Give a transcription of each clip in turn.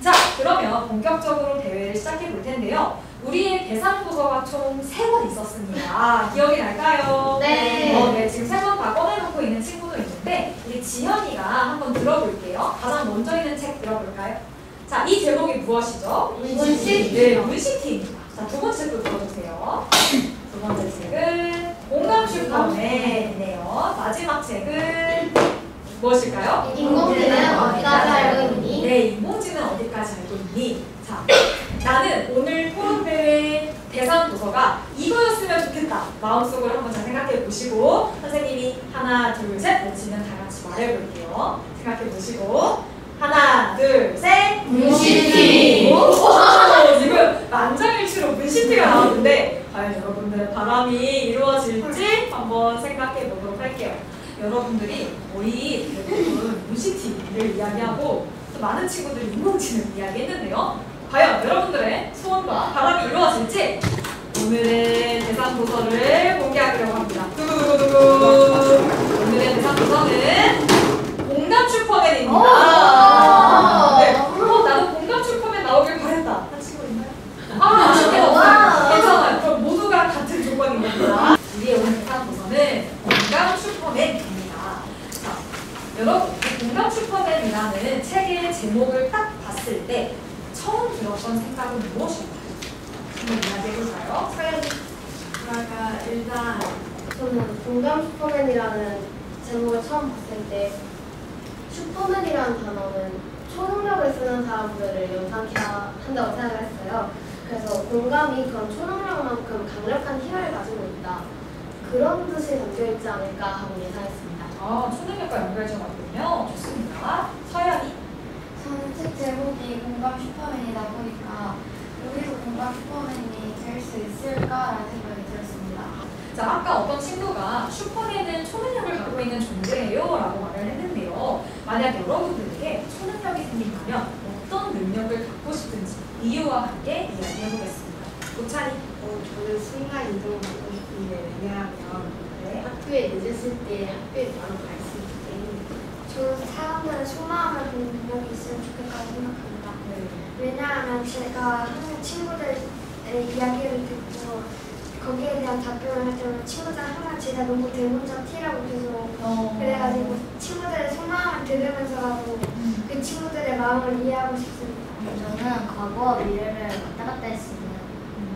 자, 그러면 본격적으로 대회를 시작해 볼 텐데요. 우리의 대상 도서가 총 3권 있었습니다. 기억이 날까요? 네. 네, 지금 3권 다 꺼내놓고 있는 친구도 있는데 우리 지현이가 한번 들어볼게요. 가장 먼저 있는 책 들어볼까요? 자, 이 제목이 무엇이죠? 문시티. 네, 문시티입니다. 자, 두 번째 책도 들어주세요. 두 번째 책은 공감 슈퍼맨이네요. 마지막 책은 무엇일까요? 인공지능 어디까지 알고 있니? 네, 인공지능 어디까지 알고 있니? 자, 나는 오늘 토론대회 대상 도서가 이거였으면 좋겠다. 마음속으로 한번 잘 생각해 보시고 선생님이 하나, 둘, 셋 외치면 다 같이 말해볼게요. 생각해 보시고 하나, 둘, 셋. 문시티. 지금 만장일치로 문시티가 나왔는데 과연 여러분들의 바람이 이루어질지 한번 생각해 보도록 할게요. 여러분들이 거의 대부분 문시티를 이야기하고 또 많은 친구들이 인공지능 이야기했는데요. 과연 여러분들의 소원과 바람이 이루어질지 오늘의 대상 도서를 공개하려고 합니다. 두구두구두구. 오늘의 대상 도서는 공감 슈퍼맨입니다. 네. 나도 공감 슈퍼맨 나오길 바랬다. 한 친구 있나요? 아쉽게 없어요. 괜찮아요. 그럼 모두가 같은 조건인 겁니다. 우리의 오늘 대상 도서는 공감 슈퍼맨입니다. 자, 여러분, 이 공감 슈퍼맨이라는 책의 제목을 딱 봤을 때 처음 들었던 생각은 무엇일까요? 한번 이야기해볼까요? 그러니까 일단 저는 공감 슈퍼맨이라는 제목을 처음 봤을 때 슈퍼맨이라는 단어는 초능력을 쓰는 사람들을 연상케 한다고 생각을 했어요. 그래서 공감이 그런 초능력만큼 강력한 힘을 가지고 있다. 그런 뜻이 담겨있지 않을까 하고 예상했습니다. 아, 초능력과 연결점이군요. 좋습니다. 서연이? 저는 책 제목이 공감 슈퍼맨이다 보니까 여기서 공감 슈퍼맨이 될 수 있을까라는 생각이 들었습니다. 자, 아까 어떤 친구가 슈퍼맨은 초능력을 갖고 있는 존재예요 라고 말을 했는데요. 만약 여러분들에게 초능력이 생긴다면 어떤 능력을 갖고 싶은지 이유와 함께 이야기해보겠습니다. 도찬이? 저는 순간 이동을 받고 싶은데 왜냐하면 학교에 늦었을 때 학교에 바로 갈 수 있기 때문에. 저는 사람들의 속마음을 보는 능력이 있으면 좋겠다고 생각합니다. 왜냐하면 제가 항상 친구들의 이야기를 듣고 거기에 대한 답변을 할 때마다 친구들 항상 제가 너무 대문자 T라고 계속 그래가지고 친구들의 속마음을 들으면서라도 그 친구들의 마음을 이해하고 싶습니다. 저는 과거와 미래를 왔다 갔다 할 수 있는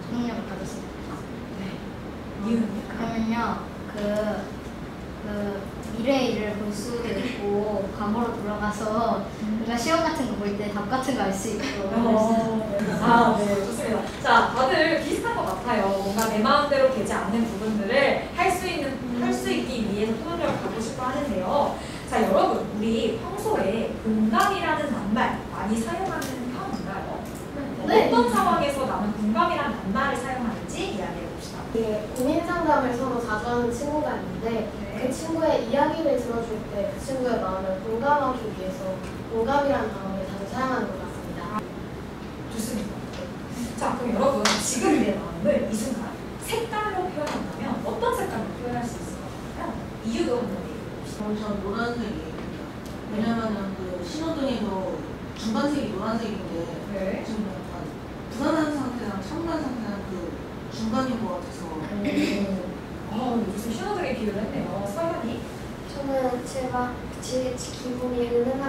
초능력을 가졌습니다. 이유는요? 그러면요, 미래의 일을 볼 수도 있고 과거로 돌아가서 우리가 시험 같은 거 볼 때 답 같은 거 알 수 있고 아, 네, 좋습니다. 자, 다들 비슷한 것 같아요. 뭔가 내 마음대로 되지 않는 부분들을 할 수 있기 위해서 초능력을 갖고 싶어 하는데요. 자, 여러분, 우리 평소에 공감이라는 낱말 많이 사용하는 편인가요? 네. 어떤 상황에서 나는 공감이라는 낱말을 사용하는지 이야기해 봅시다. 고민 상담을 서로 자주 하는 친구가 있는데 그 친구의 이야기를 들어줄 때 그 친구의 마음을 공감하기 위해서 공감이라는 단어를 자주 사용하는 것 같습니다. 좋습니다. 자, 그럼 여러분, 지금 내 마음을 이 순간 색깔로 표현한다면 어떤 색깔로 표현할 수 있을 것 같나요? 이유도 한번 얘기해 봅시다. 전 노란색이에요. 왜냐면은 그 신호등에서 중간색이 노란색인데 네. 지금 약간 불안한 상태랑 차분한 상태랑 그 중간인 것 같아서. 무슨 신호등에 비유를 했네요. 서연이? 저는 제가 제 기분이 은은한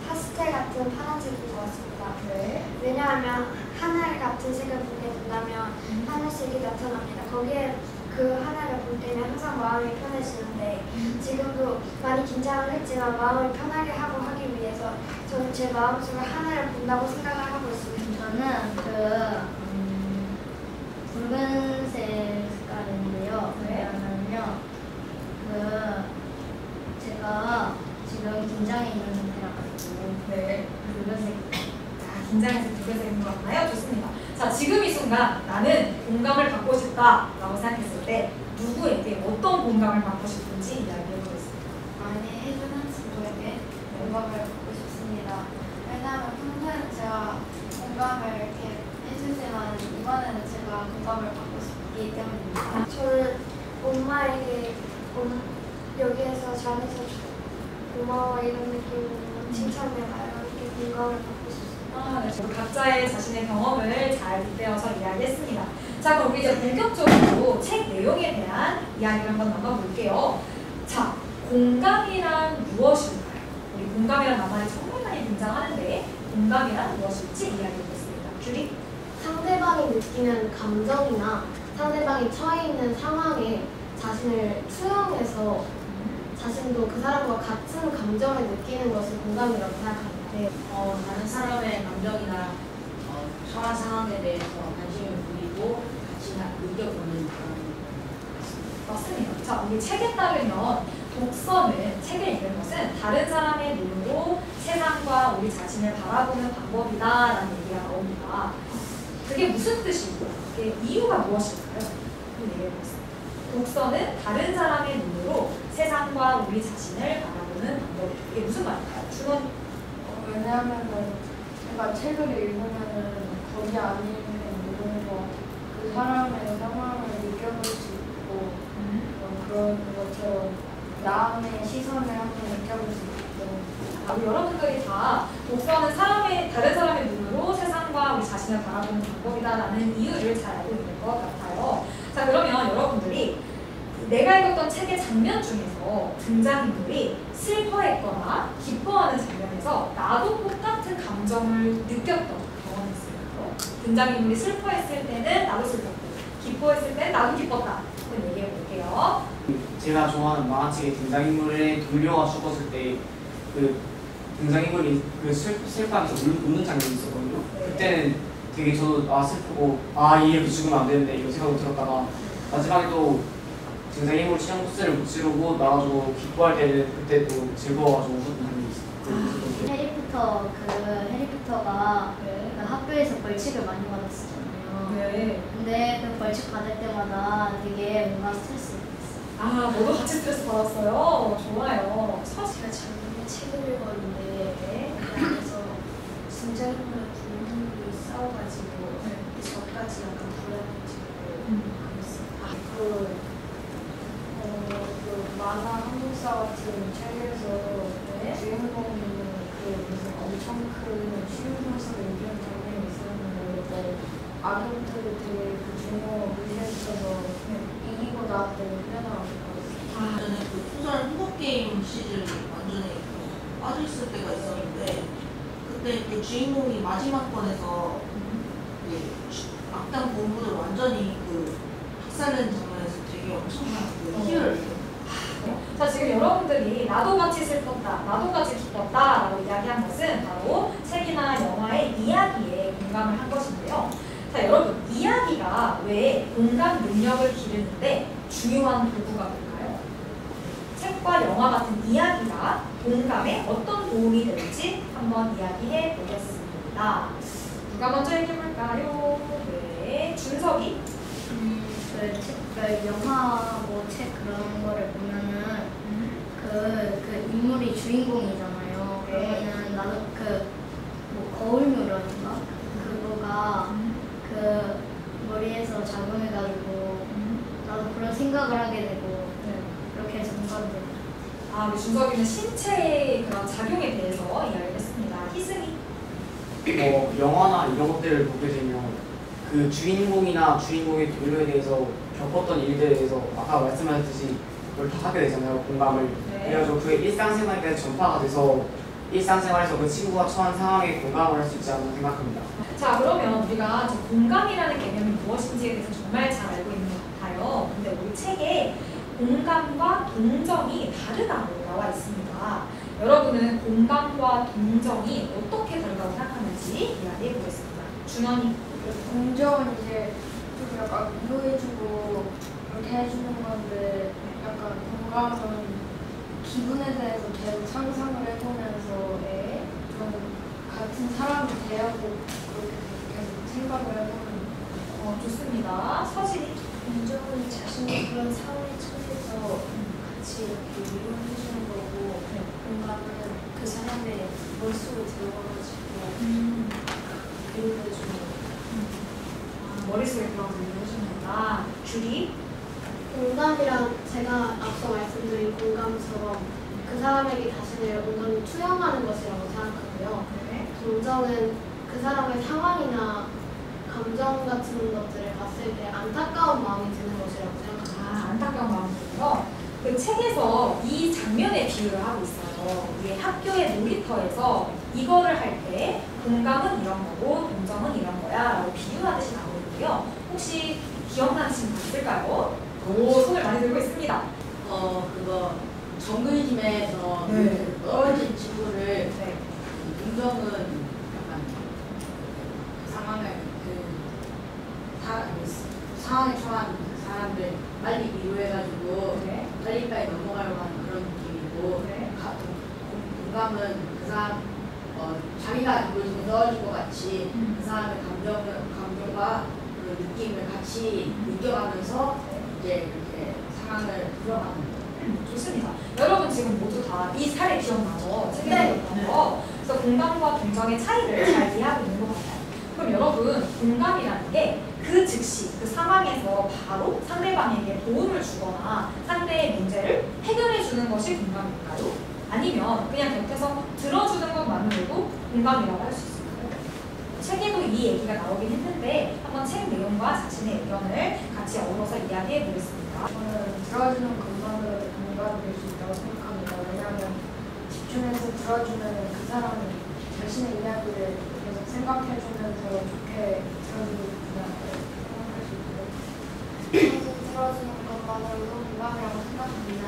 파스텔 같은 파란색인 것 같습니다. 네. 왜냐하면 하늘 같은 색을 보게 된다면 하늘색이 나타납니다. 거기에 그 하늘을 볼 때는 항상 마음이 편해지는데 지금도 많이 긴장을 했지만 마음을 편하게 하기 위해서 저는 제 마음속에 하늘을 본다고 생각을 하고 있습니다. 저는 붉은색 색깔인데요. 네. 왜냐면요, 제가 지금 긴장해 있는 상태라 가지고 네. 붉은색. 긴장해서 붉은색인 것 같나요? 좋습니다. 자, 지금 이 순간 나는 공감을 받고 싶다라고 생각했을 때 누구에게 어떤 공감을 받고 싶은지 이야기해 보겠습니다. 많이 해주는 친구에게 공감을 받고 싶습니다. 왜냐하면 평소에는 제가 공감을 이렇게 해주지만 이번에는 제가 공감을 받고 싶기 때문입니다. 저는 엄마에게 여기에서 잘해서 고마워 이런 느낌으로 칭찬해봐요. 이렇게 공감을 받고 싶습니다. 아, 네, 각자의 자신의 경험을 잘 빗대어서 이야기했습니다. 자, 그럼 우리 이제 본격적으로 책 내용에 대한 이야기를 한번 나눠볼게요. 자, 공감이란 무엇일까요? 우리 공감이란 말이 정말 많이 등장하는데 공감이란 무엇일지 이야기해보겠습니다. 큐리? 상대방이 느끼는 감정이나 상대방이 처해 있는 상황에 자신을 투영해서 자신도 그 사람과 같은 감정을 느끼는 것을 공감이라고 생각합니다. 네. 다른 사람의 감정이나 처한 상황에 대해서 관심을 보이고 같이 느껴보는 그런. 맞습니다. 자, 우리 책에 따르면 독서는, 책을 읽는 것은 다른 사람의 눈으로 세상과 우리 자신을 바라보는 방법이다라는 얘기가 나옵니다. 그게 무슨 뜻일까요? 그게 이유가 무엇일까요? 그 얘기를 해보겠습니다. 독서는 다른 사람의 눈으로 세상과 우리 자신을 바라보는 방법이다. 이게 무슨 말일까요? 준원? 왜냐하면은 제가 책을 읽으면은 거기 안에 있는 누군가 그 사람의 상황을 느껴볼 수 있고 그런 것처럼 나의 시선을 한번 느껴볼 수 있고. 여러분들이 다 독서는 다른 사람의 눈으로 세상과 우리 자신을 바라보는 방법이다라는 이유를 잘 알고 있는 것 같아요. 자, 그러면 여러분들이 내가 읽었던 책의 장면 중에서 등장인물이 슬퍼했거나 기뻐하는 장면에서 나도 똑같은 감정을 느꼈던 경험이 있을까요? 등장인물이 슬퍼했을 때는 나도 슬펐고 기뻐했을 때는 나도 기뻤다. 한번 얘기해 볼게요. 제가 좋아하는 만화책의 등장인물의 동료가 죽었을 때 그 등장인물이 그 슬퍼하면서 우는 장면이 있었거든요. 그때는 되게 저도 슬프고 이렇게 죽으면 안 되는데 이런 생각이 들었다가 마지막에 또 등장인물 치장 코스를 못 지르고 나가지고 기뻐할 때는 그때 또 즐거워가지고 웃었던 장면이 있어요. 해리포터가 그 학교에서 벌칙을 많이 받았었잖아요. 네. 근데 그 벌칙 받을 때마다 되게 뭔가 스트레스 받았어요. 너도 같이 스트레스 받았어요? 좋아요. 제가 작년에 책을 읽었는데 그 안에서 등장인물과 부모님이 싸워가지고 저까지 약간 불안해지고 그랬어요. 그 만화 한국사 같은 책에서 주인공이 무슨 엄청 큰 쉬우면서 얘기하는 장면이 있었는데 악역들이 되게 그 주인공을 무시했어서 이기고 나한테 훈련하고 싶었어요. 저는 그 소설 후보게임 시즌 완전히 빠져있을 때가 있었는데 그때 그 주인공이 마지막 권에서 악당 본부를 완전히 박살낸 장면에서 되게 엄청난 희열을. 자, 지금 여러분들이 나도 같이 슬펐다, 나도 같이 기뻤다 라고 이야기한 것은 바로 책이나 영화의 이야기에 공감을 한 것인데요. 자, 여러분, 이야기가 왜 공감 능력을 기르는데 중요한 도구가 될까요? 책과 영화 같은 이야기가 공감에 어떤 도움이 될지 한번 이야기해 보겠습니다. 누가 먼저 얘기해볼까요? 네, 준석이. 영화 책 그런 거를 보면은 그 인물이 주인공이잖아요. 그러면은 나도 거울묘라든가 그거가 그 머리에서 작용해가지고 나도 그런 생각을 하게 되고 그렇게 해서 공감돼요. 우리 준석이는 신체의 그런 작용에 대해서 이야기를 했습니다. 희승이. 영화나 이런 것들을 보게 되면 그 주인공이나 주인공의 동료에 대해서 겪었던 일들에 대해서 아까 말씀하셨듯이 그걸 다 하게 되잖아요, 공감을. 그래가지고 그게 일상생활에 전파가 돼서 일상생활에서 그 친구가 처한 상황에 공감을 할 수 있지 않나 생각합니다. 자, 그러면 우리가 공감이라는 개념이 무엇인지에 대해서 정말 잘 알고 있는 것 같아요. 근데 우리 책에 공감과 동정이 다르다고 나와 있습니다. 여러분은 공감과 동정이 어떻게 다르다고 생각하는지 이야기해 보겠습니다. 준원이. 동정은 이제 좀 약간 위로해주고 그렇게 해주는 건데 약간 공감은 기분에 대해서 계속 상상을 해보면서 좀 같은 사람을 대하고 그렇게 계속 생각을 해보는. 좋습니다. 서진이. 동정은 자신이 그런 상황에 처해서 같이 이렇게 위로해주는 거고 공감은 그 사람의 머릿속에 들어가가지고 위로해주는 거. 머릿속에 들어가서 이루어진다. 귤이. 공감이란 제가 앞서 말씀드린 공감처럼 그 사람에게 자신을 온전히 투영하는 것이라고 생각하고요. 동정은 그 사람의 상황이나 감정 같은 것들을 봤을 때 안타까운 마음이 드는 것이라고 생각합니다. 안타까운 마음이군요. 그 책에서 이 장면의 비유를 하고 있어요. 우리 학교의 놀이터에서 이거를 할 때 공감은 이런 거고 동정은 이런 거야 라고 비유하듯이 나오는데요. 혹시 기억나는 친구 있을까요? 오, 손을 많이 들고 있습니다. 그거 정글짐에서 네. 떨어진 친구를 네. 동정은 약간 상황을 상황에 처한 사람들 빨리 위로해가지고 네. 빨리빨리 넘어가려고 하는 그런 느낌이고 네. 공감은 그 사람 자기가 놀이터에 떨어진 것 같이 그 사람의 감정과 그 느낌을 같이 느껴가면서 이제 이렇게 상황을 풀어가는 거예요. 좋습니다. 여러분 지금 모두 다 이 사례 기억나죠? 책에 네. 나온 거. 그래서 공감과 동정의 차이를 잘 이해하고 있는 것 같아요. 그럼 여러분 공감이라는 게 그 즉시 그 상황에서 바로 상대방에게 도움을 주거나 상대의 문제를 해결해 주는 것이 공감일까요? 아니면 그냥 곁에서 들어주는 것만으로도 공감이라고 할 수 있을까요? 책에도 이 얘기가 나오긴 했는데 한번 책 내용과 자신의 의견을 같이 어우러서 이야기해 보겠습니다. 저는 들어주는 것만으로도 공감이 될 수 있다고 생각합니다. 왜냐하면 집중해서 들어주면 그 사람이 자신의 이야기를 계속 생각해주면서 좋게 들어주고 있구나 생각할 수 있고요. 저는 들어주는 것만으로도 공감이라고 생각합니다.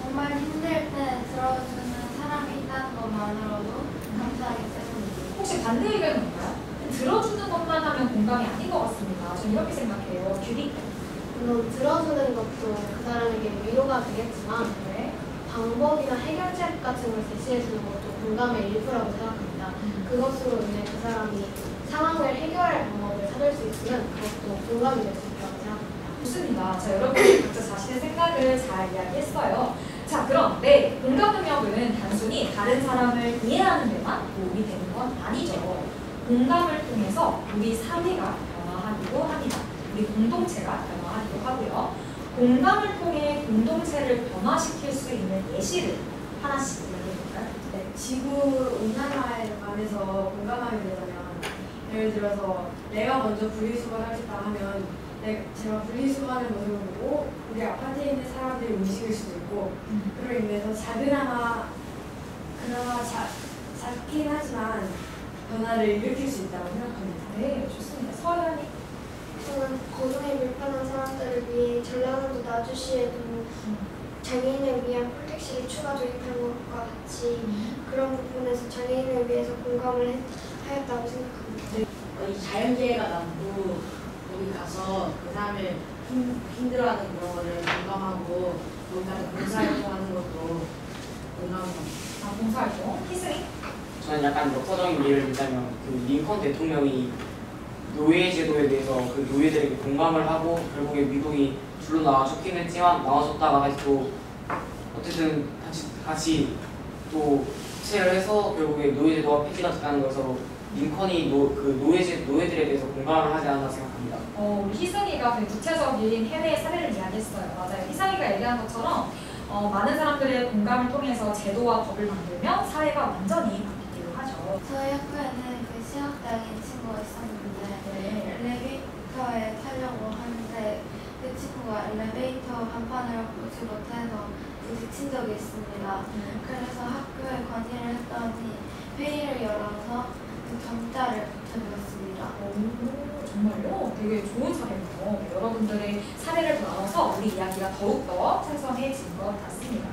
정말 힘들 때 들어주는 사람이 있다는 것만으로도 감사하기 때문입니다. 혹시 반대 의견은 뭔가요? 들어주는 것만 하면 공감이 아닌 것 같습니다. 저는 이렇게 생각해요. 규리. 물론 들어주는 것도 그 사람에게 위로가 되겠지만 네. 방법이나 해결책 같은 걸 제시해주는 것도 공감의 일부라고 생각합니다. 그것으로 인해 그 사람이 상황을 해결할 방법을 찾을 수 있으면 그것도 공감이 될 수 있다고 생각합니다. 좋습니다. 자, 여러분이 각자 자신의 생각을 잘 이야기했어요. 자, 그런데 공감 능력은 단순히 다른 사람을 이해하는 데만 도움이 되는 건 아니죠. 공감을 통해서 우리 사회가 변화하기도 합니다. 우리 공동체가 변화하기도 하고요. 공감을 통해 공동체를 변화시킬 수 있는 예시를 하나씩 이야기해볼까요? 네, 지구 온난화에 관해서 공감하게 되잖아요. 예를 들어서 내가 먼저 분리수거하겠다 하면 제가 분리수거하는 모습을 보고 우리 아파트에 있는 사람들이 움직일 수도 있고 그로 인해서 그나마 작긴 하지만 변화를 일으킬 수 있다고 생각합니다. 네, 좋습니다. 서연이. 저는 거동이 불편한 사람들을 위해 전라남도 나주시에도 장애인을 위한 폴택시를 추가 도입한 것과 같이 그런 부분에서 장애인을 위해서 공감을 하였다고 생각합니다. 이 자연재해가 나고 거기 가서 그 사람을 힘들어하는 그런 거를 공감하고 거기 가서 봉사활동하는 것도 공감합니다. 아, 봉사활동. 희승이. 저는 약간 역사적인 예를 들자면 그 링컨 대통령이 노예 제도에 대해서 그 노예들에게 공감을 하고 결국에 미국이 줄로 나와 좋긴 했지만 나와줬다가 다시 또 어쨌든 같이 또 체를 해서 결국에 노예 제도가 폐지가 됐다는 것으로 링컨이 노예들에 대해서 공감을 하지 않았나 생각합니다. 우리 희승이가 그 구체적인 해외의 사례를 이야기했어요. 맞아요. 희승이가 얘기한 것처럼 많은 사람들의 공감을 통해서 제도와 법을 만들면 사회가 완전히 바뀌기도 하죠. 저희 학교에는 그 시각장애인 친구가 있었는데 엘리베이터에 타려고 하는데 그 친구가 엘리베이터 간판을 보지 못해서 부딪힌 적이 있습니다. 그래서 학교에 건의를 했더니 회의를 열어서 그 점자를 붙여주었습니다. 오, 정말요? 되게 좋은 사례네요. 여러분들의 사례를 나눠서 우리 이야기가 더욱더 생성해진 것 같습니다.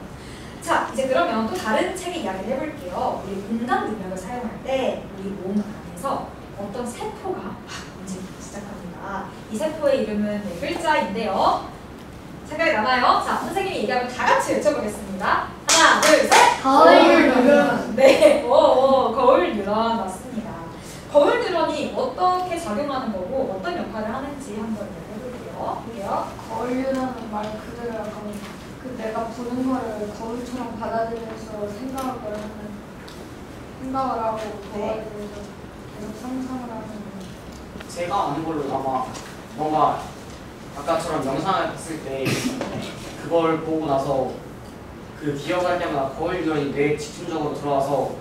자, 이제 그러면 또 다른 책의 이야기를 해볼게요. 우리 공감 능력을 사용할 때 우리 몸 안에서 어떤 세포가 막 움직이기 시작합니다. 이 세포의 이름은 네 글자인데요. 생각이 나나요? 자, 선생님이 얘기하면 다 같이 외쳐보겠습니다. 하나, 둘, 셋! 거울 뉴런. 네, 거울 뉴런 맞습니다. 거울 뉴런이 어떻게 작용하는 거고 어떤 역할을 하는지 한번 해볼게요. 거울이라는 말 그대로 약간 그 내가 보는 거를 거울처럼 받아들여서 생각을 하고 도와주면서 계속 상상을 하는 거예요. 제가 아는 걸로 아마 뭔가 아까처럼 영상을 봤을 때 그걸 보고 나서 그 기억을 할 때마다 거울 유전이 뇌에 집중적으로 들어와서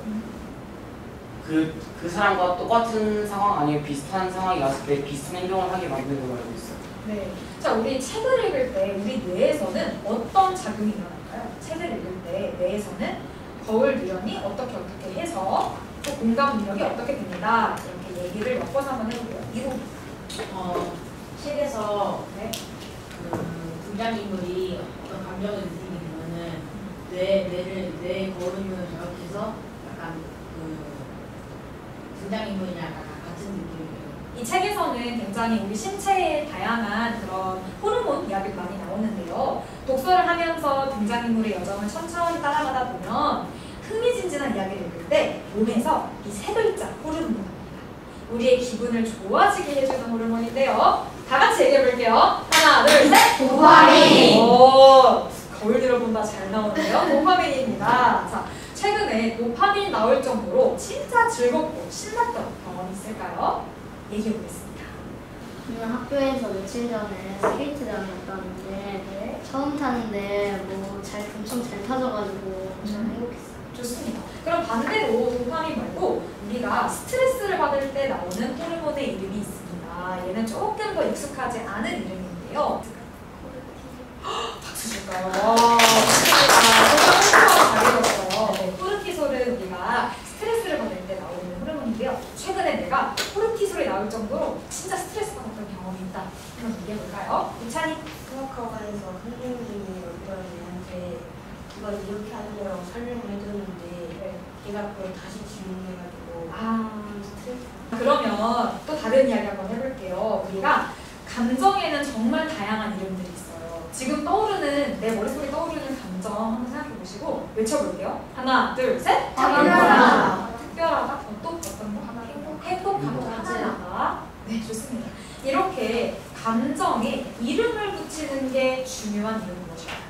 그 사람과 똑같은 상황 아니면 비슷한 상황이 왔을 때 비슷한 행동을 하게 만드는 걸로 알고 있어요. 네. 자, 우리 책을 읽을 때 우리 뇌에서는 어떤 작용이 일어날까요? 책을 읽을 때 뇌에서는 거울 유형이 어떻게 해서 또 공감 능력이 어떻게 됩니다. 이렇게 얘기를 엮어서 한번 해볼게요. 이동. 책에서 네. 그 등장인물이 어떤 감정을 느끼게 되면은 뇌 거울을 자극해서 약간 그 등장인물이랑 약간 같은 느낌이 들어요. 이 책에서는 굉장히 우리 신체의 다양한 그런 호르몬 이야기가 많이 나오는데요. 독서를 하면서 등장인물의 여정을 천천히 따라가다 보면 흥미진진한 이야기를 읽을 때 몸에서 이 세 글자 호르몬이 나옵니다. 우리의 기분을 좋아지게 해주는 호르몬인데요. 다 같이 얘기해볼게요. 하나, 둘, 셋! 도파민! 오, 거울 들어본다 잘 나오는데요. 도파민입니다. 자, 최근에 도파민 나올 정도로 진짜 즐겁고 신났던 경험이 있을까요? 얘기해보겠습니다. 저는 학교에서 며칠 전에 스케이트장에 갔다 왔는데 처음 타는데 뭐 엄청 잘 타져가지고 저는 행복했어요. 좋습니다. 그럼 반대로 도파민 말고 우리가 스트레스를 받을 때 나오는 호르몬의 이름이 있습니다. 얘는 조금 더 익숙하지 않은 이름인데요. 박수 줄까요? 와, 정말 잘해줬어요. 코르티솔은 우리가 스트레스를 받을 때 나오는 호르몬인데요. 최근에 내가 코르티솔이 나올 정도로 진짜 스트레스 받았던 경험이 있다. 한번 얘기해볼까요? 우찬이? 수학학원에서 선생님이 어떤 애한테 이걸 이렇게 하는 거라고 설명을 해줬는데 걔가 그걸 다시 질문해가지고 스트레스. 그러면 또 다른 이야기 한번 해볼게요. 우리가 감정에는 정말 다양한 이름들이 있어요. 지금 떠오르는 내 머릿속에 떠오르는 감정 한번 생각해 보시고 외쳐볼게요. 하나, 둘, 셋. 특별하다. 특별하다. 또 어떤 거? 하나 행복하다. 네, 좋습니다. 이렇게 감정에 이름을 붙이는 게 중요한 이유는 무엇일까요?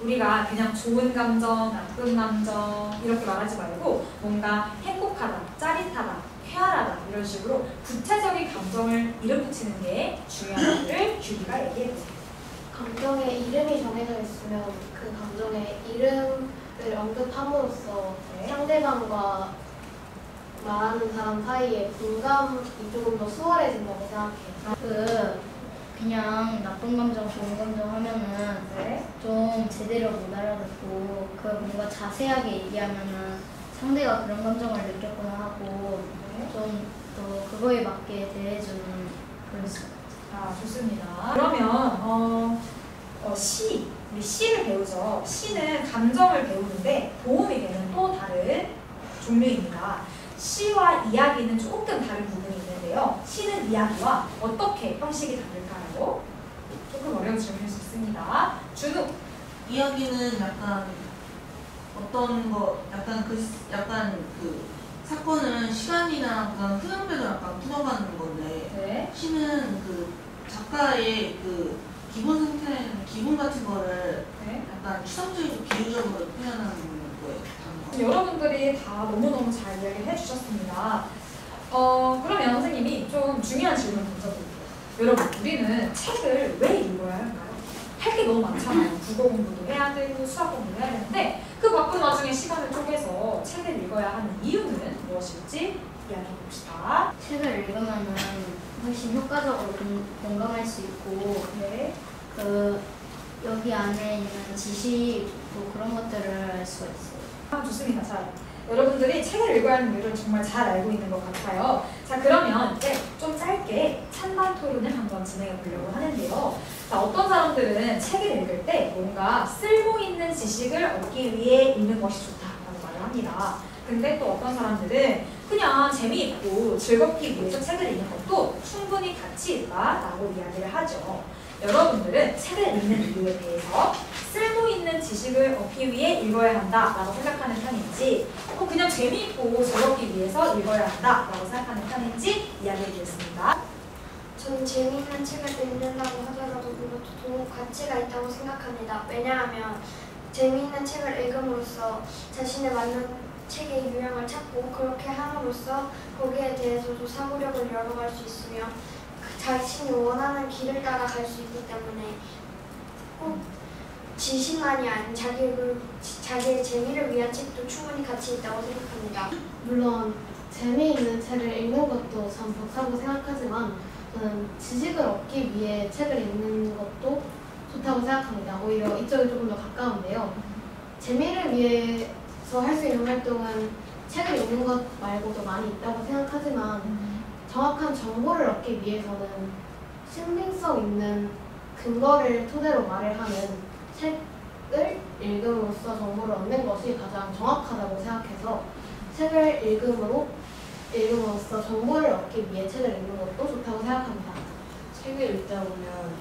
우리가 그냥 좋은 감정, 나쁜 감정 이렇게 말하지 말고 뭔가 행복하다, 짜릿하다, 쾌활하다 이런 식으로 구체적인 감정을 이름 붙이는 게 중요하다를 규리가 얘기해보세요. 감정에 이름이 정해져 있으면 그 감정의 이름을 언급함으로써 상대방과 말하는 사람 사이에 공감이 조금 더 수월해진다고 생각해요. 그냥 나쁜 감정, 좋은 감정 하면은 좀 제대로 못 알아듣고 뭔가 자세하게 얘기하면은 상대가 그런 감정을 느꼈구나 하고 좀 더 그거에 맞게 대해주는 그런 것 같아요. 좋습니다. 그러면 우리 시를 배우죠. 시는 감정을 배우는데 도움이 되는 또 다른 종류입니다. 시와 이야기는 조금 다른 부분이 있는데요. 시는 이야기와 어떻게 형식이 다를까요? 조금 어려운 질문일 수 있습니다. 준우! 이야기는 약간 약간 그 사건은 시간이나 그런 흐름대로 약간 풀어가는 건데 시는 그 작가의 그 기본 상태, 기분 같은 거를 약간 추상적이고 비유적으로 표현하는 거예요. 여러분들이 다 너무너무 잘 이야기를 해주셨습니다. 그러면 선생님이 좀 중요한 질문을 던져드릴게요. 여러분, 우리는 책을 왜 읽어야 할까요? 할 게 너무 많잖아요. 국어 공부도 해야 되고 수학 공부도 해야 되는데 그 바쁜 와중에 시간을 쪼개서 책을 읽어야 하는 이유는 무엇일지 이야기해봅시다. 책을 읽으면은 훨씬 효과적으로 공감할 수 있고 여기 안에 있는 지식 그런 것들을 알 수가 있어요. 좋습니다. 자, 여러분들이 책을 읽어야 하는 이유를 정말 잘 알고 있는 것 같아요. 자, 그러면 이제 좀 짧게 찬반 토론을 한번 진행해 보려고 하는데요. 자, 어떤 사람들은 책을 읽을 때 뭔가 쓸모 있는 지식을 얻기 위해 읽는 것이 좋다라고 말을 합니다. 근데 또 어떤 사람들은 그냥 재미있고 즐겁기 위해서 책을 읽는 것도 충분히 가치 있다라고 이야기를 하죠. 여러분들은 책을 읽는 이유에 대해서 쓸모 있는 지식을 얻기 위해 읽어야 한다라고 생각하는 편인지 그냥 재미있고 즐겁기 위해서 읽어야 한다라고 생각하는 편인지 이야기해주겠습니다. 저는 재미있는 책을 읽는다고 하더라도 그것도 가치가 있다고 생각합니다. 왜냐하면 재미있는 책을 읽음으로써 자신에 맞는 책의 유형을 찾고 그렇게 함으로써 거기에 대해서도 사고력을 열어갈 수 있으며 자신이 원하는 길을 따라갈 수 있기 때문에 꼭 지식만이 아닌 자기의 재미를 위한 책도 충분히 가치 있다고 생각합니다. 물론 재미있는 책을 읽는 것도 참 좋다고 생각하지만 저는 지식을 얻기 위해 책을 읽는 것도 좋다고 생각합니다. 오히려 이쪽이 조금 더 가까운데요. 재미를 위해서 할 수 있는 활동은 책을 읽는 것 말고도 많이 있다고 생각하지만 정확한 정보를 얻기 위해서는 신빙성 있는 근거를 토대로 말을 하는 책을 읽음으로써 정보를 얻는 것이 가장 정확하다고 생각해서 책을 읽음으로써 정보를 얻기 위해 책을 읽는 것도 좋다고 생각합니다. 책을 읽다 보면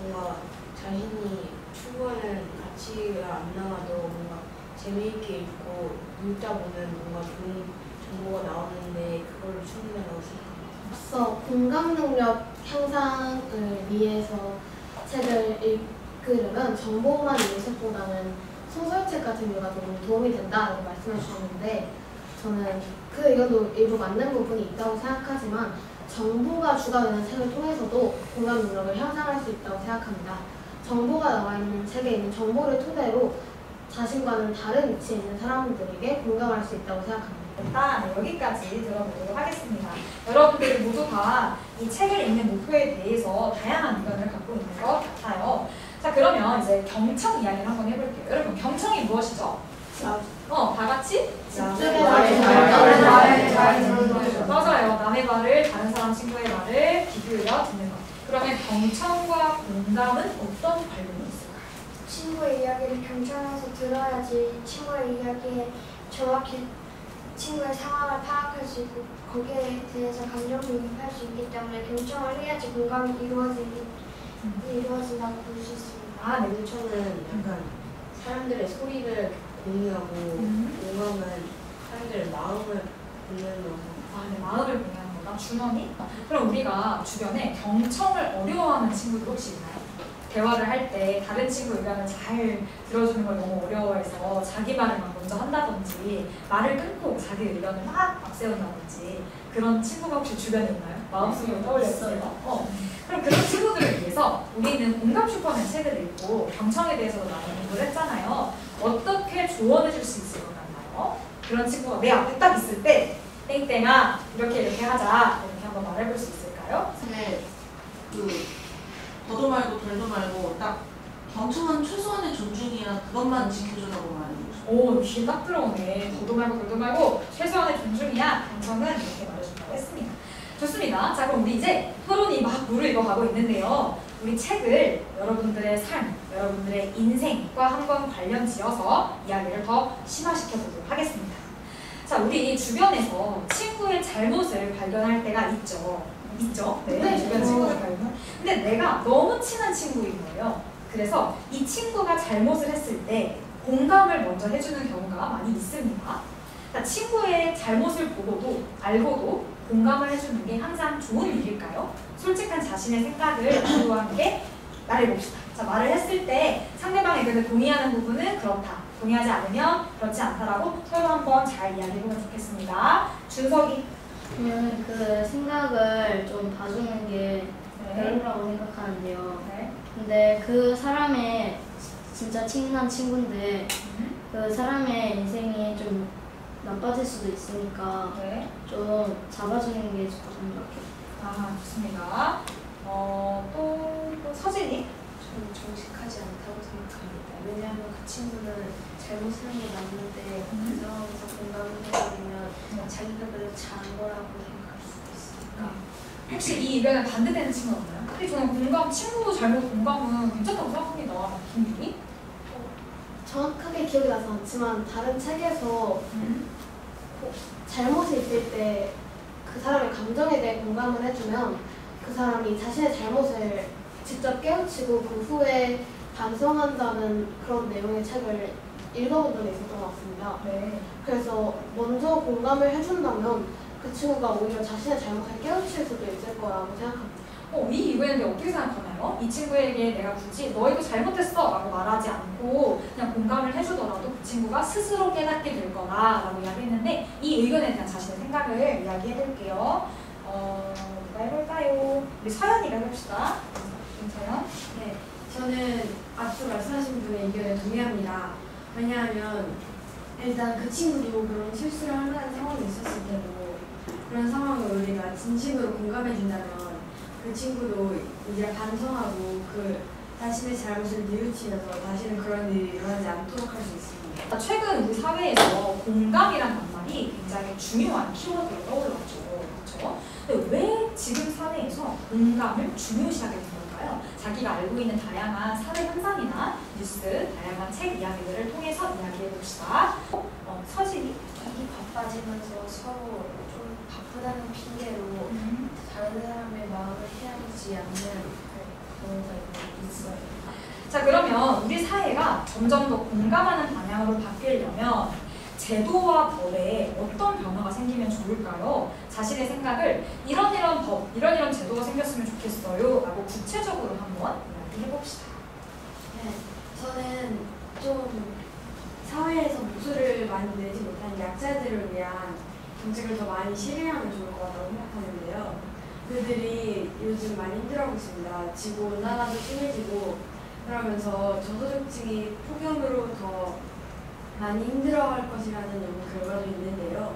뭔가 자신이 추구하는 가치가 안 나와도 뭔가 재미있게 읽고 읽다 보면 뭔가 좋은 정보가 나오는데 그걸 충분하다고 생각합니다. 앞서 공감 능력 향상을 위해서 책을 읽으려면 정보만 있는 책보다는 소설책 같은 류가 좀 도움이 된다고 말씀해 주셨는데 저는 그 의견도 일부 맞는 부분이 있다고 생각하지만 정보가 주가 되는 책을 통해서도 공감 능력을 향상할 수 있다고 생각합니다. 정보가 나와 있는 책에 있는 정보를 토대로 자신과는 다른 위치에 있는 사람들에게 공감할 수 있다고 생각합니다. 일단 여기까지 들어보도록 하겠습니다. 여러분들이 모두 다 이 책을 읽는 목표에 대해서 다양한 의견을 갖고 있는 것 같아요. 자, 그러면 이제 경청 이야기를 한번 해볼게요. 여러분, 경청이 무엇이죠? 다 같이? 맞아요. 남의 말을 다른 사람 친구의 말을 귀 기울여 듣는 것. 그러면 경청과 공감은 어떤 관련이 있을까요? 친구의 이야기를 경청해서 들어야지 친구의 이야기에 정확히 친구의 상황을 파악할 수 있고 거기에 대해서 감정이입할 수 있기 때문에 경청을 해야지 공감이 이루어진다고 볼 수 있습니다. 경청은 약간 사람들의 소리를 공유하고 공감은 사람들의 마음을 공유하는 네, 마음을 공유하는 거다. 주머니? 그럼 우리가 주변에 경청을 어려워하는 친구들 혹시 있나요? 대화를 할 때 다른 친구 의견을 잘 들어주는 걸 너무 어려워해서 자기 말을 막 먼저 한다든지 말을 끊고 자기 의견을 막 앞세운다든지 그런 친구가 혹시 주변에 있나요? 마음속으로 떠올렸어요. 그럼 그런 친구들을 위해서 우리는 공감 슈퍼맨 책을 읽고 경청에 대해서도 많이 공부를 했잖아요. 어떻게 조언해 줄 수 있을 것 같나요? 그런 친구가 내 앞에 딱 있을 때 땡땡아 이렇게 하자 이렇게 한번 말해볼 수 있을까요? 근데 더도 말고 덜도 말고 딱 경청은 최소한의 존중이야 그것만 지켜주라고 말해주고 싶어요. 오, 귀에 딱 들어오네. 더도 말고 덜도 말고 최소한의 존중이야. 경청은 이렇게 말해준다고 했습니다. 좋습니다. 자, 그럼 우리 이제 토론이 막 물을 익어가고 있는데요. 우리 책을 여러분들의 삶, 여러분들의 인생과 한번 관련 지어서 이야기를 더 심화시켜보도록 하겠습니다. 자, 우리 주변에서 친구의 잘못을 발견할 때가 있죠. 네, 주변 친구들 발견. 근데 내가 너무 친한 친구인 거예요. 그래서 이 친구가 잘못을 했을 때 공감을 먼저 해주는 경우가 많이 있습니다. 자, 친구의 잘못을 보고도 알고도 공감을 해주는 게 항상 좋은 일일까요? 솔직한 자신의 생각을 공유하는 게 말해봅시다. 자, 말을 했을 때 상대방의 의견을 동의하는 부분은 그렇다. 동의하지 않으면 그렇지 않다라고 서로 한번 잘 이야기해보면 좋겠습니다. 준석이. 그 생각을 좀 봐주는 게 별로라고 생각하는데요. 네. 근데 그 사람의 진짜 친한 친구인데 그 사람의 인생이 좀 나빠질 수도 있으니까 네. 좀 잡아주는 게 좋다고 생각해요. 아, 좋습니다. 또 서진이? 저는 정직하지 않다고 생각합니다. 왜냐하면 그 친구는 잘못을 한 게 맞는데 그 상황에서 공감을 해버리면 자기가 그래도 잘한 거라고 생각할 수도 있으니까. 혹시 이 의견에 반대되는 친구 없나요? 근데 저는 친구 잘못 공감은 괜찮다고 생각합니다. 김준이? 정확하게 기억이 나지 않지만 다른 책에서 잘못이 있을 때 그 사람의 감정에 대해 공감을 해주면 그 사람이 자신의 잘못을 직접 깨우치고 그 후에 반성한다는 그런 내용의 책을 읽어본 적이 있었던 것 같습니다. 네. 그래서 먼저 공감을 해준다면 그 친구가 오히려 자신의 잘못을 깨우칠 수도 있을 거라고 생각합니다. 이 의견에 대해 어떻게 생각하나요? 이 친구에게 내가 굳이 너 이거 잘못했어 라고 말하지 않고 그냥 공감을 해주더라도 그 친구가 스스로 깨닫게 될 거다라고 이야기했는데 이 의견에 대한 자신의 생각을 이야기해볼게요. 누가 해볼까요? 우리 서연이가 해봅시다. 김서연. 네, 저는 앞서 말씀하신 분의 의견에 동의합니다. 왜냐하면 일단 그 친구도 그런 실수를 할 만한 상황이 있었을 테고 그런 상황을 우리가 진심으로 공감해준다면 그 친구도 이제 반성하고 그 자신의 잘못을 뉘우치면서 다시는 그런 일이 일어나지 않도록 할 수 있습니다. 최근 우리 사회에서 공감이란 단말이 굉장히 중요한 키워드로 떠올랐죠. 그렇죠? 근데 왜 지금 사회에서 공감을 중요시하게 된 걸까요? 자기가 알고 있는 다양한 사회 현상이나 뉴스, 다양한 책 이야기들을 통해서 이야기해 봅시다. 서진이? 일이 바빠지면서 서로 좀 바쁘다는 핑계로 다른 사람의 마음을 헤아리지 않는 경우가 있어요. 자, 그러면 우리 사회가 점점 더 공감하는 방향으로 바뀌려면 제도와 법에 어떤 변화가 생기면 좋을까요? 자신의 생각을 이런 법, 이런 제도가 생겼으면 좋겠어요 라고 구체적으로 한번 이야기해 봅시다. 네, 저는 좀 사회에서 목소리를 많이 내지 못한 약자들을 위한 정책을 더 많이 실행하면 좋을 것 같다고 생각하는데요. 그들이 요즘 많이 힘들어하고 있습니다. 지구온난화도 심해지고 그러면서 저소득층이 폭염으로 더 많이 힘들어할 것이라는 연구 결과도 있는데요.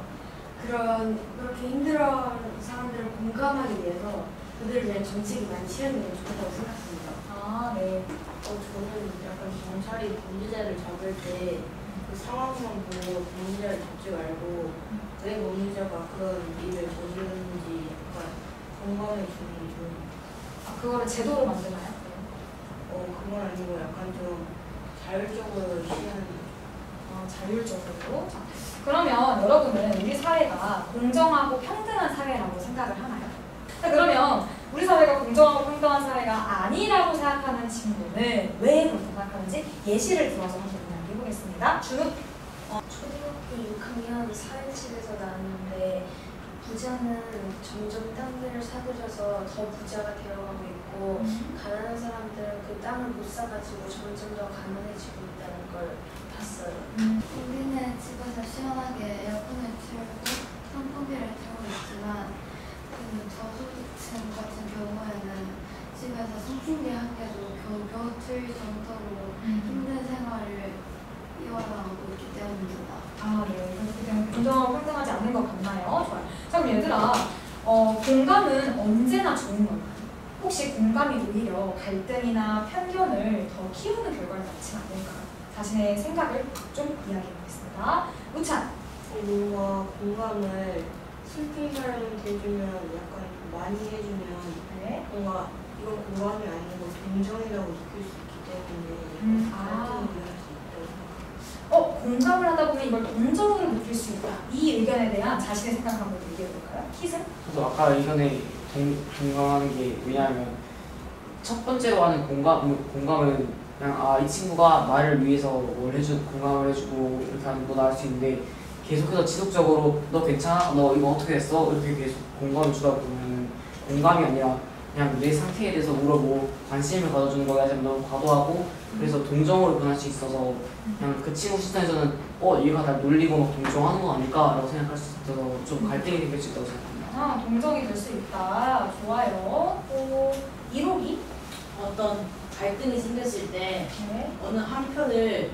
그렇게 힘들어하는 사람들을 공감하기 위해서 그들을 위한 정책이 많이 실행되면 좋겠다고 생각합니다. 아, 네. 저는 약간 경찰이 범죄자를 잡을 때 그 상황만 보고 범죄자를 잡지 말고 왜 범죄자가 그런 일을 저지르는지 약간 공감해 주는 게 좋은. 그거를 제도로 만드나요? 그건 아니고 약간 좀 자율적으로 시행하는. 자율적으로. 자, 그러면 여러분은 우리 사회가 공정하고 평등한 사회라고 생각을 하나요? 자, 그러면 우리 사회가 공정하고 평등한 사회가 아니라고 생각하는 친구는 왜 그렇게 생각하는지 예시를 들어서 한번 이야기해 보겠습니다. 준우. 초등학교 6학년 사회집에서 나왔는데 부자는 점점 땅들을 사들여서 더 부자가 되어가고 있고 가난한 사람들은 그 땅을 못 사가지고 점점 더 가난해지고 있다는 걸 봤어요. 우리는 집에서 시원하게 에어컨을 틀고 선풍기를 틀고 있지만 그 저소득층 같은 경우에는 집에서 선풍기 한 개도 겨우 틀 정도로 힘든 생활을 이어나가고 있기 때문입니다. 아, 네. 그냥 공정하고 평등하지 않는 것 같나요? 좋아요. 자, 그럼 얘들아, 공감은 언제나 좋은 걸까요? 혹시 공감이 오히려 갈등이나 편견을 더 키우는 결과를 낳지 않을까요? 자신의 생각을 좀 이야기해 보겠습니다. 우찬. 뭔가 공감을 슬픈 사람한테 해주면 약간 많이 해주면 네. 뭔가 이건 공감이 아니고 동정이라고 느낄 수 있기 때문에 갈등이 일어날 수 있다고 생각합니다. 공감을 하다 보면 이걸 동정으로 느낄 수 있다. 이 의견에 대한 자신의 생각을 한번 얘기해 볼까요? 희승? 저도 아까 의견에 공감하는 게 왜냐하면 첫 번째로 하는 공감은 그냥 이 친구가 나를 위해서 뭘 공감을 해주고 이렇게 하는 거다 할 수 있는데 계속해서 지속적으로 너 괜찮아? 너 이거 어떻게 됐어? 이렇게 계속 공감을 주다 보면 공감이 아니라 그냥 내 상태에 대해서 물어보고 관심을 가져주는 거에 대해서 너무 과도하고 그래서 동정으로 변할 수 있어서 그냥 그 친구 시선에서는 얘가 날 놀리고 막 동정하는 거 아닐까? 라고 생각할 수 있어서 좀 갈등이 생길 수 있다고 생각합니다. 동정이 될 수 있다. 좋아요. 또 1호기? 어떤 갈등이 생겼을 때 네. 어느 한편에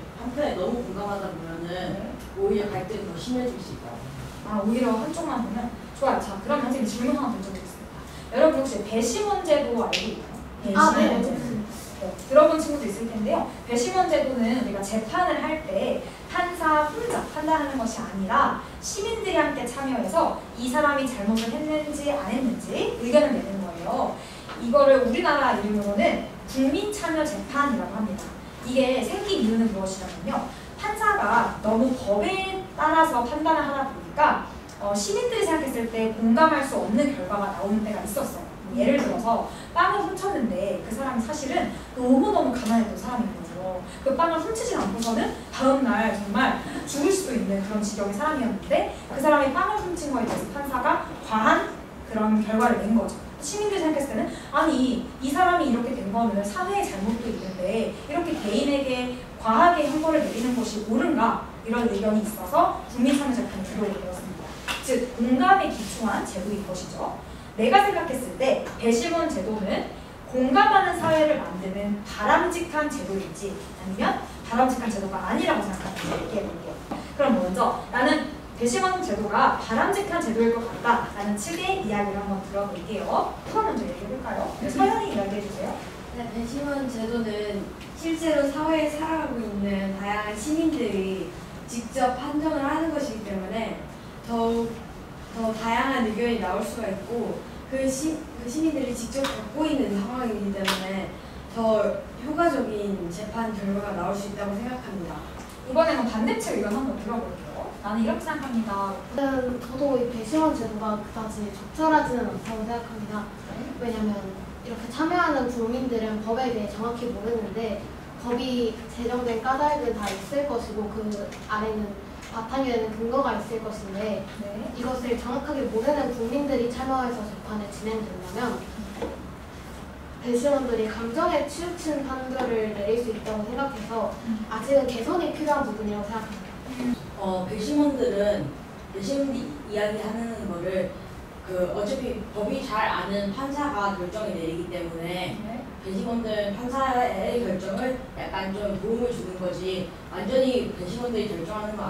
너무 공감하다 보면은 오히려 갈등이 더 심해질 수 있다. 오히려 한쪽만 보면 좋아요. 자, 그럼 선생님 질문 하나 던져보겠습니다. 여러분 혹시 배심원 제도 알고 있나요? 네. 네, 들어본 친구도 있을 텐데요. 배심원 제도는 우리가 재판을 할 때 판사 혼자 판단하는 것이 아니라 시민들이 함께 참여해서 이 사람이 잘못을 했는지 안 했는지 의견을 내는 거예요. 이거를 우리나라 이름으로는 국민참여재판이라고 합니다. 이게 생긴 이유는 무엇이냐면요. 판사가 너무 법에 따라서 판단을 하다 보니까 시민들이 생각했을 때 공감할 수 없는 결과가 나오는 때가 있었어요. 예를 들어서 빵을 훔쳤는데 그 사람이 사실은 너무너무 가난했던 사람인 거죠. 그 빵을 훔치지 않고서는 다음날 정말 죽을 수도 있는 그런 지경의 사람이었는데 그 사람이 빵을 훔친 거에 대해서 판사가 과한 그런 결과를 낸 거죠. 시민들이 생각했을 때는 아니 이 사람이 이렇게 된 거는 사회의 잘못도 있는데 이렇게 개인에게 과하게 형벌을 내리는 것이 옳은가 이런 의견이 있어서 국민참여재판이 들어오게 되었습니다. 즉 공감에 기초한 제도인 것이죠. 내가 생각했을 때 배심원 제도는 공감하는 사회를 만드는 바람직한 제도인지 아니면 바람직한 제도가 아니라고 생각하는지 얘기해 볼게요. 그럼 먼저 나는 배심원 제도가 바람직한 제도일 것 같다라는 측의 이야기를 한번 들어볼게요. 누가 먼저 얘기해볼까요? 네, 서연이 이야기해주세요. 네, 배심원 제도는 실제로 사회에 살아가고 있는 다양한 시민들이 직접 판정을 하는 것이기 때문에 더욱 더 다양한 의견이 나올 수가 있고 그 시민들이 직접 겪고 있는 상황이기 때문에 더 효과적인 재판 결과가 나올 수 있다고 생각합니다. 이번에는 반대측 의견 한번 들어볼게요. 나는 이렇게 생각합니다. 저도 이 배심원 제도가 그다지 적절하지는 않다고 생각합니다. 왜냐하면 이렇게 참여하는 국민들은 법에 대해 정확히 모르는데 법이 제정된 까닭은 다 있을 것이고 그 아래는 바탕이 되는 근거가 있을 것인데 네. 이것을 정확하게 모르는 국민들이 참여해서 재판을 진행된다면 배심원들이 감정에 치우친 판결을 내릴 수 있다고 생각해서 아직은 개선이 필요한 부분이라고 생각합니다. 배심원들은 배심 이야기하는 거를 어차피 법이 잘 아는 판사가 결정을 내리기 때문에 배심원들 판사의 결정을 약간 좀 도움을 주는 거지 완전히 배심원들이 결정하는 거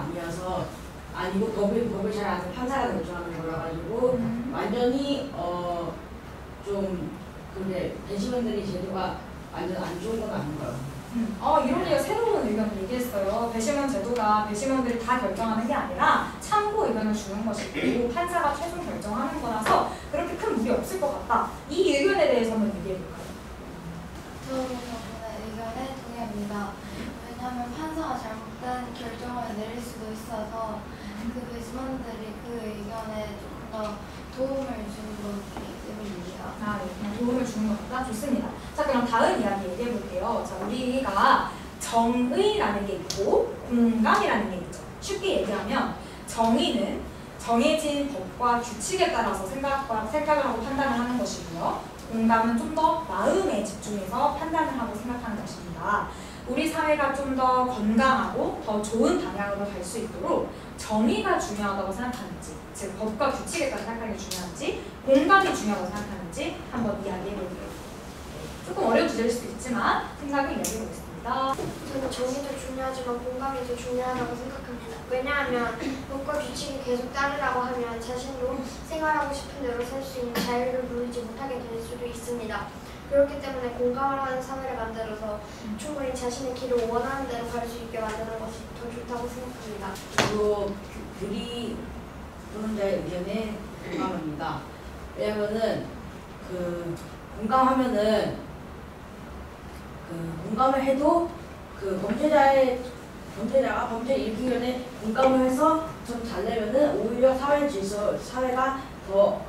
아니고 법을 잘 아는 판사가 결정하는 거라 가지고 완전히 좀 그게 배심원들이 제도가 완전 안 좋은 건 아닌 거예요. 이론리가 새로운 의견을 얘기했어요. 배심원 제도가 배심원들이 다 결정하는 게 아니라 참고 의견을 주는 것이고 판사가 최종 결정하는 거라서 그렇게 큰 무리 없을 것 같다. 이 의견에 대해서 한번 얘기해볼까요? 저는 저분의 의견에 동의합니다. 왜냐하면 판사가 잘못된 결정을 내릴 수도 있어서 그 배심원들이 그 의견에 조금 더 도움을 주는 거기 때문입니다. 네. 도움을 주는 것 같다? 좋습니다. 자, 그럼 다음 이야기 얘기해볼게요. 자, 우리가 정의라는 게 있고 공감이라는 게 있죠. 쉽게 얘기하면 정의는 정해진 법과 규칙에 따라서 생각을 하고 판단을 하는 것이고요. 공감은 좀 더 마음에 집중해서 판단을 하고 생각하는 것입니다. 우리 사회가 좀 더 건강하고 더 좋은 방향으로 갈 수 있도록 정의가 중요하다고 생각하는지, 즉 법과 규칙에 따라 생각하는 게 중요한지, 공감이 중요하다고 생각하는지 한번 이야기해볼게요. 조금 어려운 주제일 수도 있지만 생각을 이야기해보겠습니다. 저는 정의도 중요하지만 공감이 더 중요하다고 생각합니다. 왜냐하면 법과 규칙이 계속 따르라고 하면 자신도 생활하고 싶은 대로 살 수 있는 자유를 누리지 못하게 될 수도 있습니다. 그렇기 때문에 공감을 하는 사회를 만들어서 충분히 자신의 길을 원하는 대로 갈 수 있게 만드는 것이 더 좋다고 생각합니다. 그리고 규리 토론자의 의견에 공감합니다. 왜냐면은 공감을 해도 범죄자가 범죄를 일으키기 전에 공감을 해서 좀 잘 내면은 오히려 사회가 더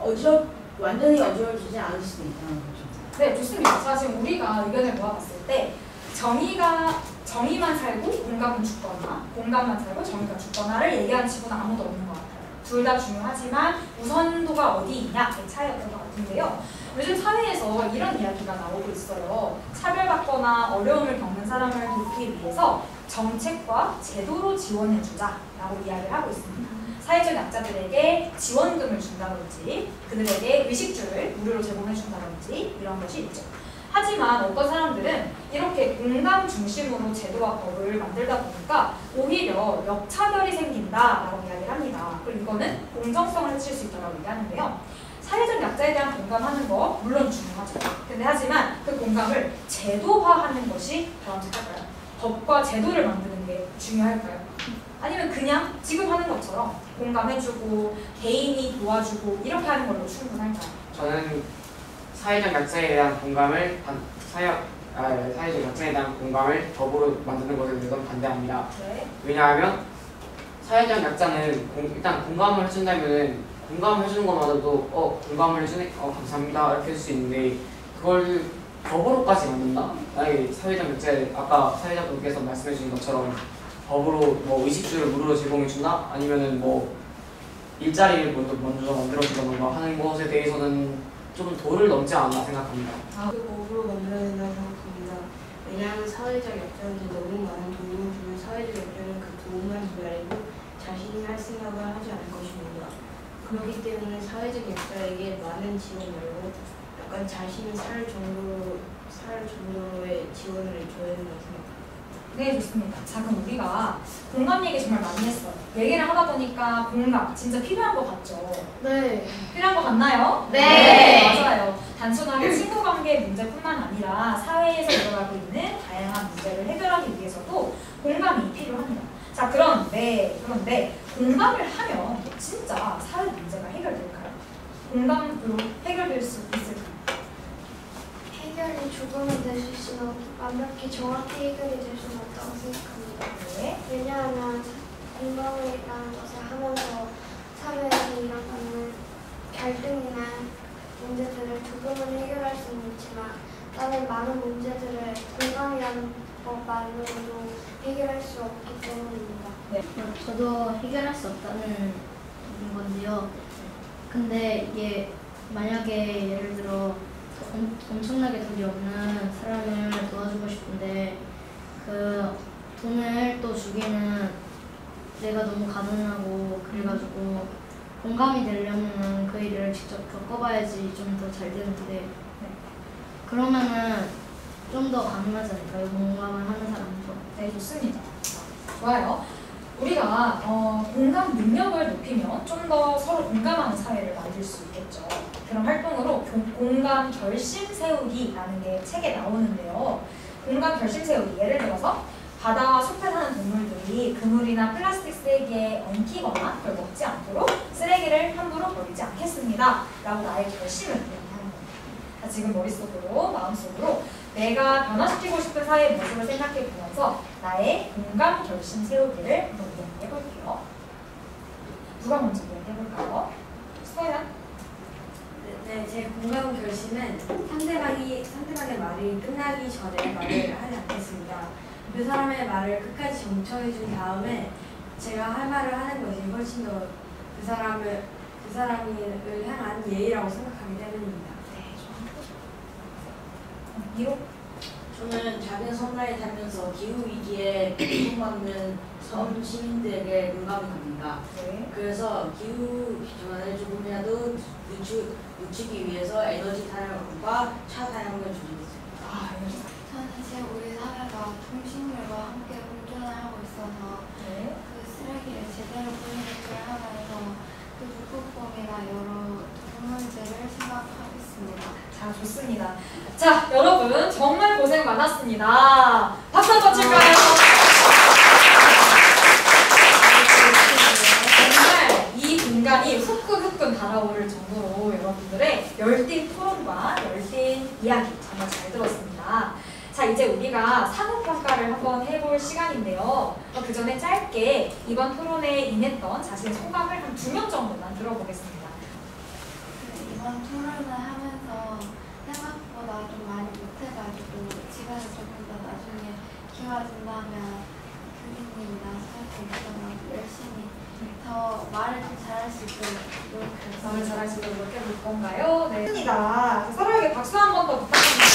완전히 어지러워지지 않을 수도 있다는 거죠. 네, 좋습니다. 자, 지금 우리가 의견을 모아봤을 때 정의만 살고 공감은 죽거나 공감만 살고 정의가 죽거나를 얘기하는 친구는 아무도 없는 것 같아요. 둘 다 중요하지만 우선도가 어디 있냐의 차이였던 것 같은데요. 요즘 사회에서 이런 이야기가 나오고 있어요. 차별받거나 어려움을 겪는 사람을 돕기 위해서 정책과 제도로 지원해주자라고 이야기를 하고 있습니다. 사회적 약자들에게 지원금을 준다든지 그들에게 의식주를 무료로 제공해준다든지 이런 것이 있죠. 하지만 어떤 사람들은 이렇게 공감 중심으로 제도와 법을 만들다 보니까 오히려 역차별이 생긴다라고 이야기를 합니다. 그리고 이거는 공정성을 해칠 수 있다고 얘기하는데요. 사회적 약자에 대한 공감하는 거 물론 중요하죠. 근데 하지만 그 공감을 제도화하는 것이 바람직할까요? 법과 제도를 만드는 게 중요할까요? 아니면 그냥 지금 하는 것처럼 공감해주고 개인이 도와주고 이렇게 하는 걸로 충분할까요? 저는 사회적 약자에 대한 공감을 법으로 만드는 것에 대해서 반대합니다. 네. 왜냐하면 사회적 약자는 일단 공감을 해준다면은 공감을 해주는 것만으로도 공감을 해주네? 감사합니다 이렇게 할 수 있는데 그걸 법으로까지 만든다? 만약에 사회적 약자에 아까 사회자분께서 말씀해 주신 것처럼 법으로 뭐 의식주를 무료로 제공해준다? 아니면은 뭐 일자리를 먼저 만들어주던가 하는 것에 대해서는 좀 도를 넘지 않나 생각합니다. 그 법으로 만들어야 된다고 생각합니다. 왜냐하면 사회적 약자한테 너무 많은 도움을 주면 사회적 약자는 그 도움만 기다리고 자신이 할 생각을 하지 않을 것입니다. 그렇기 때문에 사회적 약자에게 많은 지원 말고 약간 자신이 살 정도로의 지원을 줘야 된다고 생각합니다. 네, 좋습니다. 자, 그럼 우리가 공감 얘기 정말 많이 했어요. 얘기를 하다 보니까 공감 진짜 필요한 것 같죠? 네. 필요한 것 같나요? 네. 맞아요. 단순하게 친구 관계 문제뿐만 아니라 사회에서 일어나고 있는 다양한 문제를 해결하기 위해서도 공감이 필요합니다. 자, 그런데 공감을 하면 진짜 사회 문제가 해결될까요? 공감으로 해결될 수 있을까요? 해결이 조금은 될 수 있지만 완벽히 정확히 해결이 될 수는 없다고 생각합니다. 네. 왜냐하면 공감이라는 것을 하면서 사회에서 일어나는 갈등이나 문제들을 조금은 해결할 수는 있지만 다른 많은 문제들을 공감이라는 것만으로도 해결할 수 없기 때문입니다. 네. 저도 해결할 수 없다는 건데요. 근데 이게 만약에 예를 들어 엄청나게 돈이 없는 사람을 도와주고 싶은데 그 돈을 또 주기는 내가 너무 가난하고 그래가지고 공감이 되려면은 그 일을 직접 겪어봐야지 좀 더 잘 되는데 그러면은 좀 더 가능하지 않을까요? 공감을 하는 사람도. 네, 좋습니다. 좋아요. 우리가 공감 능력을 높이면 좀 더 서로 공감하는 사회를 만들 수 있겠죠. 그런 활동으로 공감 결심 세우기라는 게 책에 나오는데요. 공감 결심 세우기, 예를 들어서 바다와 숲에 사는 동물들이 그물이나 플라스틱 쓰레기에 엉키거나 그걸 먹지 않도록 쓰레기를 함부로 버리지 않겠습니다 라고 나의 결심을 이야기하는 겁니다. 자, 지금 머릿속으로, 마음속으로 내가 변화시키고 싶은 사회의 모습을 생각해 보면서 나의 공감 결심 세우기를 한번 이야기해 볼게요. 누가 먼저 이야기해 볼까요? 소연? 네, 제 공감 결심은 상대방의 말이 끝나기 전에 말을 하지 않겠습니다. 그 사람의 말을 끝까지 정청해 준 다음에 제가 할 말을 하는 것이 훨씬 더 그 사람을 향한 예의라고 생각하기 때문입니다. 네, 이로? 저는 작은 섬나라에 살면서 기후 위기에 고통받는 섬 시민들에게 공감이 갑니다. 네. 그래서 기후 전환을 조금이라도 늦추기 위해서 에너지 사용과 차 사용을 줄이겠습니다. 아, 저는 이제 우리 사회가 통신물과 함께 공존을 하고 있어서 네. 그 쓰레기를 제대로 분리를 하면서 그 북극곰이나 여러 동물들을 생각하겠습니다. 자, 좋습니다. 자, 여러분 정말 고생 많았습니다. 박수 한번 칠까요? 정말 이 공간이 후끈후끈 달아오를 정도로 여러분들의 열띤 토론과 열띤 이야기 정말 잘 들었습니다. 자, 이제 우리가 사무평가를 한번 해볼 시간인데요. 그 전에 짧게 이번 토론에 임했던 자신의 소감을 한 2명 정도만 들어보겠습니다. 이번 토론을 하면서 생각보다 좀 많이 못해가지고 시간을 조금 더 나중에 기회가 된다면 교수님이나 선생님처럼 열심히 더 말을 좀 잘할 수 있도록 노력하겠습니다. 말을 잘할 수 있도록 노력해볼 건가요? 네. 좋습니다. 서로에게 박수 한 번 더 부탁드립니다.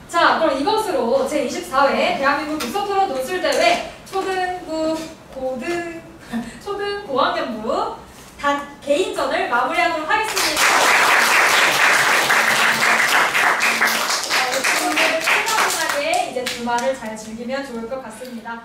자, 그럼 이것으로 제24회 대한민국 독서토론 논술대회 초등 고학년부 단 개인전을 마무리하도록 하겠습니다. 여러분들 편안하게 이제 주말을 잘 즐기면 좋을 것 같습니다.